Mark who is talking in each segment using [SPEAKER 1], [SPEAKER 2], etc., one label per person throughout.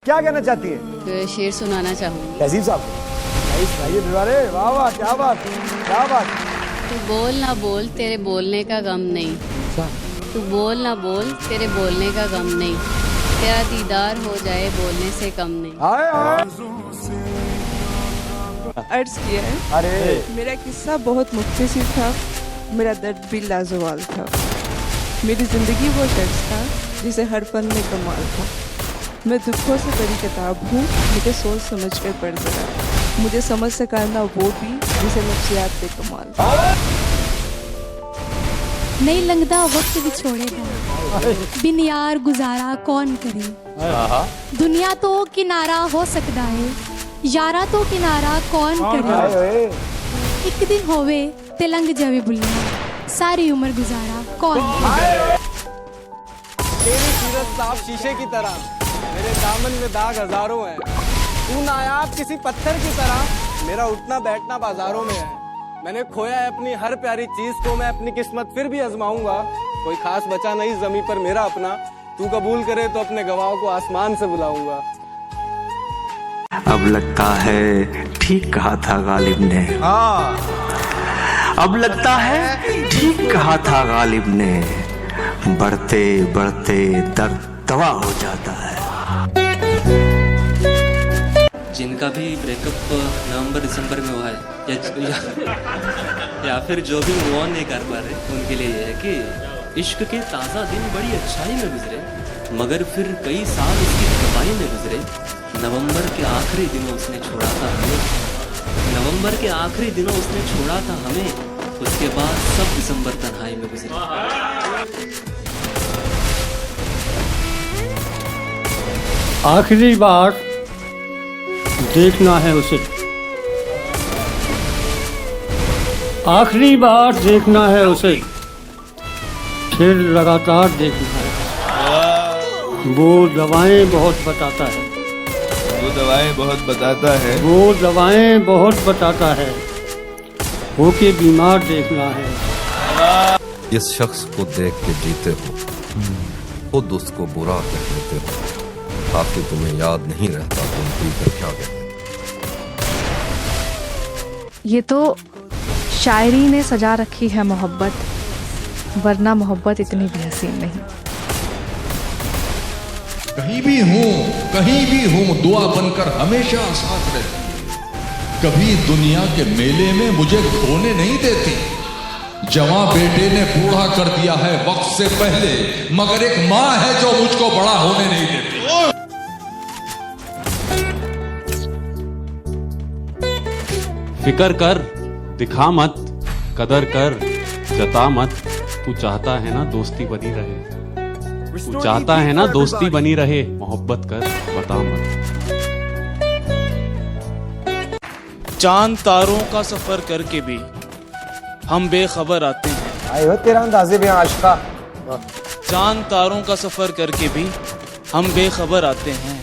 [SPEAKER 1] क्या कहना चाहती है?
[SPEAKER 2] तो शेर सुनाना चाहूंगी।
[SPEAKER 1] तहजीब साहब वाह वाह, क्या बात, क्या बात।
[SPEAKER 2] तू बोल ना बोल तेरे बोलने का गम नहीं, तू बोल ना बोल तेरे बोलने का गम नहीं, तेरा दीदार हो जाए बोलने से कम नहीं।
[SPEAKER 3] अर्ज किया है।
[SPEAKER 1] अरे
[SPEAKER 3] मेरा किस्सा बहुत मुख्तसर था, मेरा दर्द भी लाजवाल था। मेरी ज़िंदगी वो शख्स था जिसे हर फन में कमाल था। मैं दुखों से भरी किताब हूँ, मुझे सोच समझ कर पढ़ जरा, मुझे समझ सकारना वो भी जिसे नफ्सियात पे कमाल था।
[SPEAKER 4] नहीं लंघदा वक्त विछोड़ेगा, बिन यार गुजारा कौन करे। दुनिया तो किनारा हो सकता है, यारा तो किनारा कौन करे। एक दिन होवे ते लंघ जावे बुलिया, सारी उम्र गुजारा कौन करे।
[SPEAKER 5] तेरी सीरत साफ शीशे की तरह, मेरे दामन में दाग हजारों हैं। तू नायाब किसी पत्थर की तरह, मेरा उठना बैठना बाजारों में है। मैंने खोया है अपनी हर प्यारी चीज को, मैं अपनी किस्मत फिर भी आजमाऊंगा। कोई खास बचा नहीं जमीन पर मेरा अपना, तू कबूल करे तो अपने गवाहों को आसमान से बुलाऊंगा।
[SPEAKER 6] अब लगता है ठीक कहा था गालिब ने, अब लगता है ठीक कहा था गालिब ने, बढ़ते बढ़ते दर्द दवा हो जाता है।
[SPEAKER 7] जिनका भी ब्रेकअप नवंबर दिसंबर में हुआ है या फिर जो भी मूव ऑन नहीं कर पा रहे, उनके लिए यह है कि इश्क के ताज़ा दिन बड़ी अच्छाई में गुजरे, मगर फिर कई साल उसकी तबाही में गुजरे। नवंबर के आखिरी दिनों उसने छोड़ा था हमें, नवंबर के आखिरी दिनों उसने छोड़ा था हमें, उसके बाद सब दिसंबर तन्हाई में गुजरे।
[SPEAKER 8] आखिरी बार देखना है उसे, आखिरी बार देखना है उसे, फिर लगातार देखना है। वो दवाएं बहुत बताता है,
[SPEAKER 9] वो दवाएं बहुत बताता है,
[SPEAKER 8] वो दवाएं बहुत बताता है, होके बीमार देखना है।
[SPEAKER 9] इस शख्स को देख के जीते हो, खुद उसको बुरा कह देते हो, ताकि तुम्हें याद नहीं रहता तुम पीकर क्या कहते।
[SPEAKER 10] ये तो शायरी ने सजा रखी है मोहब्बत, वरना मोहब्बत इतनी भी हसीन नहीं।
[SPEAKER 11] कहीं भी हूँ दुआ बनकर हमेशा साथ रहती, कभी दुनिया के मेले में मुझे खोने नहीं देती। जवां बेटे ने बूढ़ा कर दिया है वक्त से पहले, मगर एक माँ है जो मुझको बड़ा होने नहीं देती।
[SPEAKER 12] फिकर कर, दिखा मत, कदर कर, जता मत। तू चाहता है ना दोस्ती बनी रहे, तू चाहता है ना दोस्ती बनी रहे, मोहब्बत कर, बता मत।
[SPEAKER 13] चांद तारों का सफर करके भी हम बेखबर आते हैं।
[SPEAKER 1] आए हो तेरा अंदाज़े भी आशिका।
[SPEAKER 13] चांद तारों का सफर करके भी हम बेखबर आते हैं,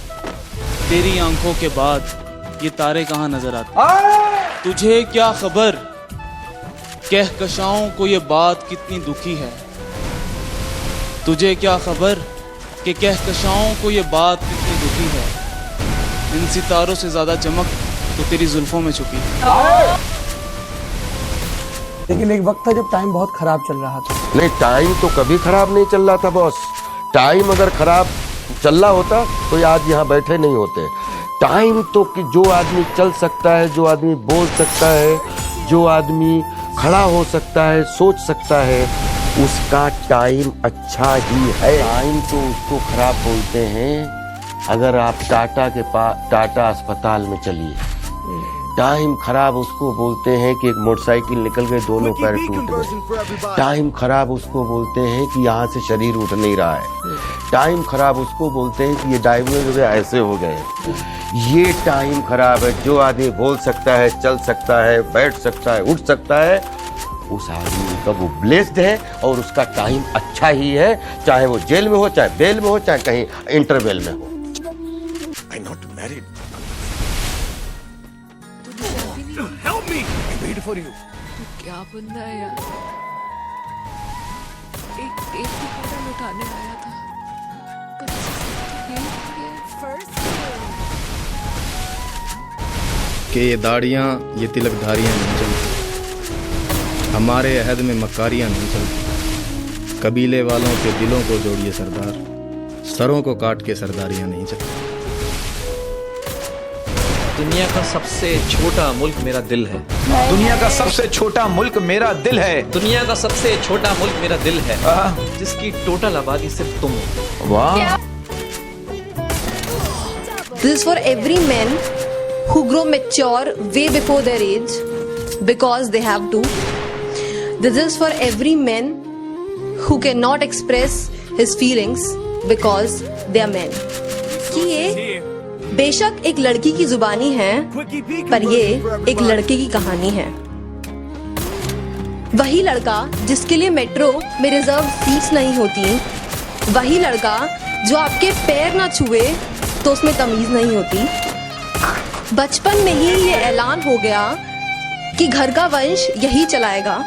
[SPEAKER 13] तेरी आंखों के बाद ये तारे कहाँ नजर आते। तुझे क्या खबर कहकशाओं को ये बात कितनी दुखी है, तुझे क्या खबर कि कहकशाओं को ये बात कितनी दुखी है। इन सितारों से ज्यादा चमक तो तेरी जुल्फों में छुपी है।
[SPEAKER 1] लेकिन एक वक्त था जब टाइम बहुत खराब चल रहा था।
[SPEAKER 14] नहीं, टाइम तो कभी खराब नहीं चल रहा था बॉस। टाइम अगर खराब चल रहा होता तो आज यहाँ बैठे नहीं होते। टाइम तो कि जो आदमी चल सकता है, जो आदमी बोल सकता है, जो आदमी खड़ा हो सकता है, सोच सकता है, उसका टाइम अच्छा ही है। टाइम तो उसको खराब बोलते हैं अगर आप टाटा अस्पताल में चलिए। टाइम खराब उसको बोलते हैं कि एक मोटरसाइकिल निकल गए, दोनों पैर टूट गए। टाइम खराब उसको बोलते हैं कि यहाँ से शरीर उठ नहीं रहा है। टाइम खराब उसको बोलते हैं कि ये डायग्नोज ऐसे हो गए। ये टाइम खराब है। जो आदमी बोल सकता है, चल सकता है, बैठ सकता है, उठ सकता है, उस आदमी का वो ब्लेस्ड है और उसका टाइम अच्छा ही है, चाहे वो जेल में हो, चाहे बेल में हो, चाहे कहीं इंटरवेल में हो।
[SPEAKER 11] I not married.
[SPEAKER 3] Help me!
[SPEAKER 11] I wait for you.
[SPEAKER 3] तू क्या बंदा है यार। एक ही कदम उठाने आया था, कच्ची सड़क के
[SPEAKER 15] कि ये दाढ़ियाँ ये तिलकधारियाँ नहीं चलती, हमारे अहद में मकारियाँ नहीं चलती। कबीले वालों के दिलों को जोड़िए सरदार, सरों को काट के सरदारियाँ नहीं चलती।
[SPEAKER 16] दुनिया का सबसे छोटा मुल्क मेरा दिल है।
[SPEAKER 17] दुनिया का सबसे छोटा मुल्क मेरा दिल है।
[SPEAKER 16] दुनिया का सबसे छोटा मुल्क मेरा दिल है, जिसकी टोटल आबादी सिर्फ तुम हो।
[SPEAKER 17] वाह।
[SPEAKER 18] This is for every man who grow mature way before their age because they have to. This is for every man who cannot express his feelings because they are men. कि ये बेशक एक लड़की की जुबानी है, पर ये एक लड़के की कहानी है। वही लड़का जिसके लिए मेट्रो में रिजर्व सीट्स नहीं होती, वही लड़का जो आपके पैर ना छुए तो उसमें तमीज नहीं होती। बचपन में ही ये ऐलान हो गया कि घर का वंश यही चलाएगा।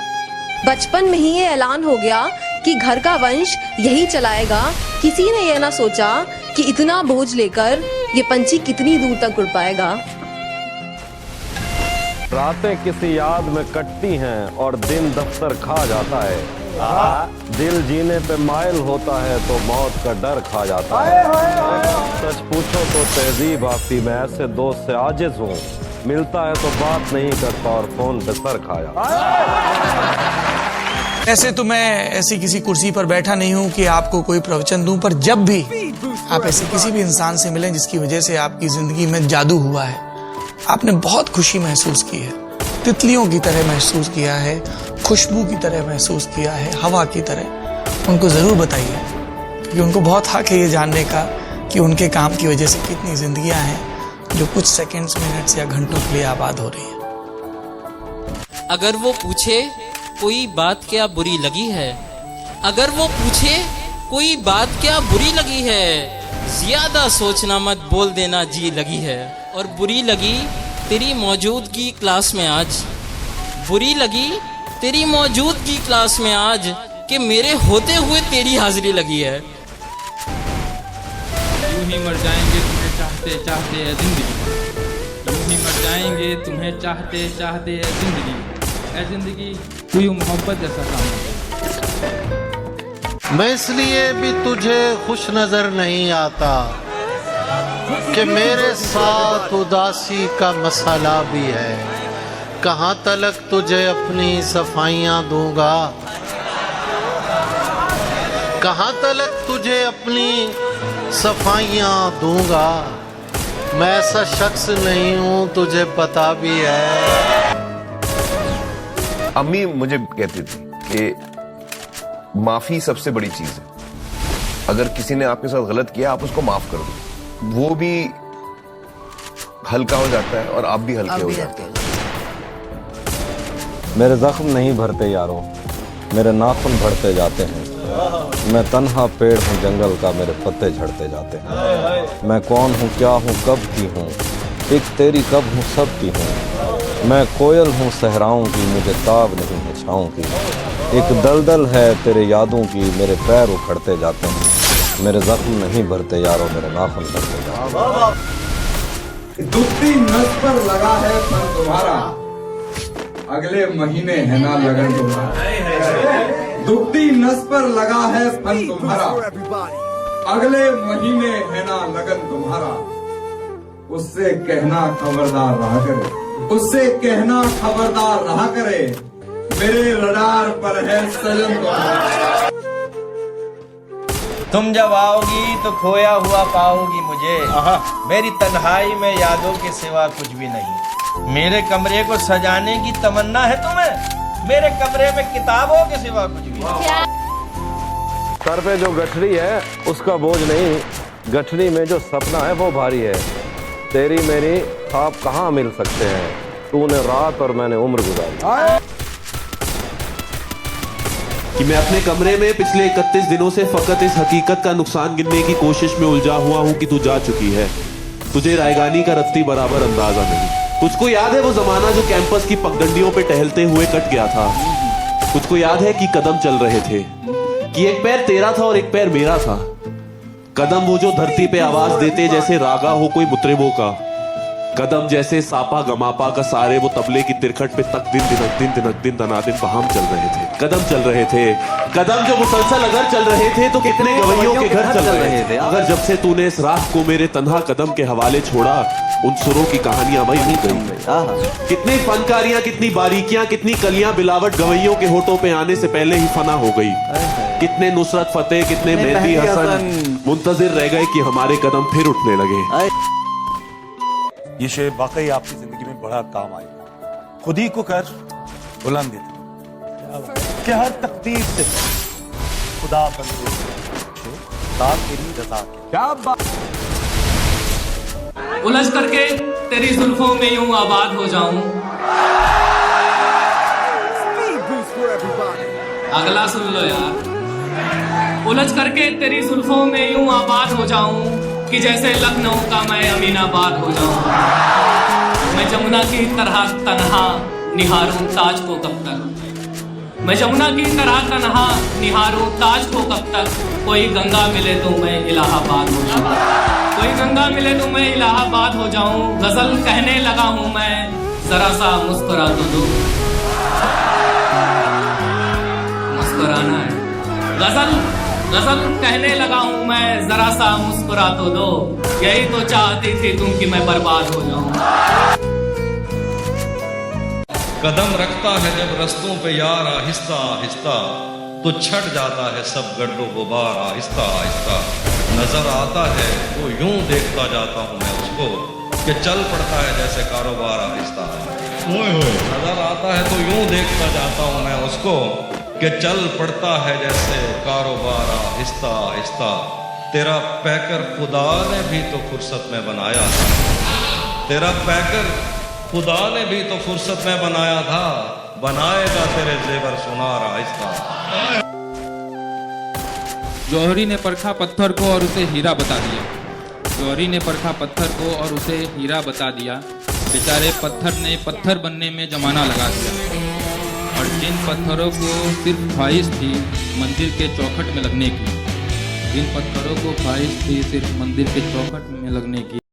[SPEAKER 18] बचपन में ही ये ऐलान हो गया कि घर का वंश यही चलाएगा। किसी ने यह ना सोचा कि इतना बोझ लेकर ये पंछी कितनी दूर तक उड़ पाएगा।
[SPEAKER 19] रातें किसी याद में कटती हैं और दिन दफ्तर खा जाता है। दिल जीने पे माइल होता है तो मौत का डर खा जाता है। सच पूछो तो तहजीब आती, मैं ऐसे दोस्त से आजिज हूँ, मिलता है तो बात नहीं करता और फोन पे सर खा जाता है।
[SPEAKER 20] ऐसे तो मैं ऐसी किसी कुर्सी पर बैठा नहीं हूँ कि आपको कोई प्रवचन दूं, पर जब भी आप ऐसे किसी भी इंसान से मिलें जिसकी वजह से आपकी जिंदगी में जादू हुआ है, आपने बहुत खुशी महसूस की है, तितलियों की तरह महसूस किया है, खुशबू की तरह महसूस किया है, हवा की तरह, उनको जरूर बताइए, क्योंकि उनको बहुत हक है ये जानने का कि उनके काम की वजह से कितनी जिंदगियां हैं जो कुछ सेकंड्स, मिनट्स या घंटों के लिए आबाद हो रही है।
[SPEAKER 21] अगर वो पूछे कोई बात क्या बुरी लगी है, अगर वो पूछे कोई बात क्या बुरी लगी है, ज्यादा सोचना मत, बोल देना जी लगी है। और बुरी लगी तेरी मौजूदगी क्लास में आज, बुरी लगी तेरी मौजूदगी क्लास में आज, कि मेरे होते हुए तेरी हाजिरी लगी है।
[SPEAKER 22] यूं ही मर जाएंगे तुम्हें चाहते चाहते है जिंदगी, यूं ही मर जाएंगे तुम्हें चाहते चाहते है जिंदगी, है जिंदगी कोई मोहब्बत जैसा काम है।
[SPEAKER 23] मैं इसलिए भी तुझे खुश नजर नहीं आता कि मेरे साथ उदासी का मसाला भी है। कहाँ तलक तुझे अपनी सफाइयाँ दूंगा, कहाँ तलक तुझे अपनी सफाइयाँ दूंगा। मैं ऐसा शख्स नहीं हूँ, तुझे पता भी है।
[SPEAKER 24] अम्मी मुझे कहती थी कि माफी सबसे बड़ी चीज है। अगर किसी ने आपके साथ गलत किया, आप उसको माफ कर दो, वो भी हल्का हो जाता है और आप भी हल्के हो जाते हैं।
[SPEAKER 19] मेरे जख्म नहीं भरते यारों, मेरे नाखून भरते जाते हैं। मैं तन्हा पेड़ हूँ जंगल का, मेरे पत्ते झड़ते जाते हैं। मैं कौन हूँ, क्या हूँ, कब की हूँ, एक तेरी कब हूँ, सब की हूँ। मैं कोयल हूँ सहराओं की, मुझे ताब नहीं है छाँव की। एक दलदल है तेरे यादों की, मेरे पैर उखड़ते जाते हैं। मेरे जख्म नहीं भरते यारों, मेरे नाखून भरते जाते हैं।
[SPEAKER 25] दुखती नस पर लगा है फन तुम्हारा, अगले महीने है ना लगन तुम्हारा। दुखती नस पर लगा है फन तुम्हारा, अगले महीने है ना लगन तुम्हारा। उससे कहना खबरदार रहा करे, उससे कहना खबरदार रहा करे, मेरे रडार पर है सजन तुम्हारा।
[SPEAKER 26] तुम जब आओगी तो खोया हुआ पाओगी मुझे, मेरी तन्हाई में यादों के सिवा कुछ भी नहीं। मेरे कमरे को सजाने की तमन्ना है तुम्हें, मेरे कमरे में किताबों के सिवा कुछ भी नहीं।
[SPEAKER 19] सर पे जो गठरी है उसका बोझ नहीं, गठरी में जो सपना है वो भारी है। तेरी मेरी ख्वाब कहाँ मिल सकते हैं, तूने रात और मैंने उम्र गुजारी।
[SPEAKER 12] कि मैं अपने कमरे में पिछले 31 दिनों से फकत इस हकीकत का नुकसान गिनने की कोशिश में उलझा हुआ हूँ कि तू जा चुकी है। तुझे रायगानी का रत्ती बराबर अंदाजा नहीं। तुझको याद है वो जमाना जो कैंपस की पगडंडियों पे टहलते हुए कट गया था। तुझको याद है कि कदम चल रहे थे, कि एक पैर तेरा था और एक पैर मेरा था। कदम वो जो धरती पे आवाज देते जैसे रागा हो कोई मुतरिबों का, कदम जैसे सापा गमापा का सारे वो तबले की तिरखट पे तक दिन दिन दनादिन बहाम चल रहे थे। कदम चल रहे थे, कदम जो मुसलसल अगर चल रहे थे तो कितने गवैयों के घर चल रहे थे। अगर जब से तूने इस राह को मेरे तन्हा कदम के हवाले छोड़ा, उन सुरों की कहानियां वही हो गई। कितनी फनकारियां, कितनी बारीकियां, कितनी कलियां बिलावट गवैयों के होठों पे आने से पहले ही फना हो गई। कितने नुसरत फतेह, कितने मेहदी हसन मुंतजिर रह गए कि हमारे कदम फिर उठने लगे।
[SPEAKER 2] ये शेर वाकई आपकी जिंदगी में बड़ा काम आएगा। खुद ही को कर बुलंद कि हर तकदीर से खुदा बंदे तेरी रजा क्या बात।
[SPEAKER 21] उलझ करके तेरी जुल्फों में यूं आबाद हो जाऊं। अगला सुन लो यार। उलझ करके तेरी जुल्फों में यूं आबाद हो जाऊं कि जैसे लखनऊ का मैं अमीनाबाद हो जाऊं। मैं जमुना की तरह तन्हा निहारूं ताज को कब तक। मैं जमुना की तरह तन्हा निहारूं ताज को कब तक। कोई गंगा मिले तो मैं इलाहाबाद हो जाऊं। कोई गंगा मिले तो मैं इलाहाबाद हो जाऊं। गजल कहने लगा हूं मैं, जरा सा मुस्कुरा तो दो। मुस्कुराना है। गजल कहने लगा हूं मैं, जरा सा मुस्कुरा तो दो। यही तो चाहती थी तुम कि मैं बर्बाद हो जाऊं।
[SPEAKER 11] कदम रखता है जब रस्तों पे यार आहिस्ता आहिस्ता, तो छट जाता है सब गर्दो गुबार आहिस्ता आहिस्ता। नजर आता है तो यूं देखता जाता हूं मैं उसको कि चल पड़ता है जैसे कारोबार आहिस्ता। नजर आता है तो यूं देखता जाता हूं मैं उसको कि चल पड़ता है जैसे कारोबार आहिस्ता आहिस्ता। तेरा पैकर खुदा ने भी तो फुर्सत में बनाया था। तेरा पैकर खुदा ने भी तो फुर्सत में बनाया था। बनाएगा तेरे जेवर सुनार आहिस्ता।
[SPEAKER 22] जौहरी ने परखा पत्थर को और उसे हीरा बता दिया। जौहरी ने परखा पत्थर को और उसे हीरा बता दिया। बेचारे पत्थर ने पत्थर बनने में जमाना लगा दिया। और जिन पत्थरों को सिर्फ ख्वाहिश थी मंदिर के चौखट में लगने की, जिन पत्थरों को ख्वाहिश थी सिर्फ मंदिर के चौखट में लगने की,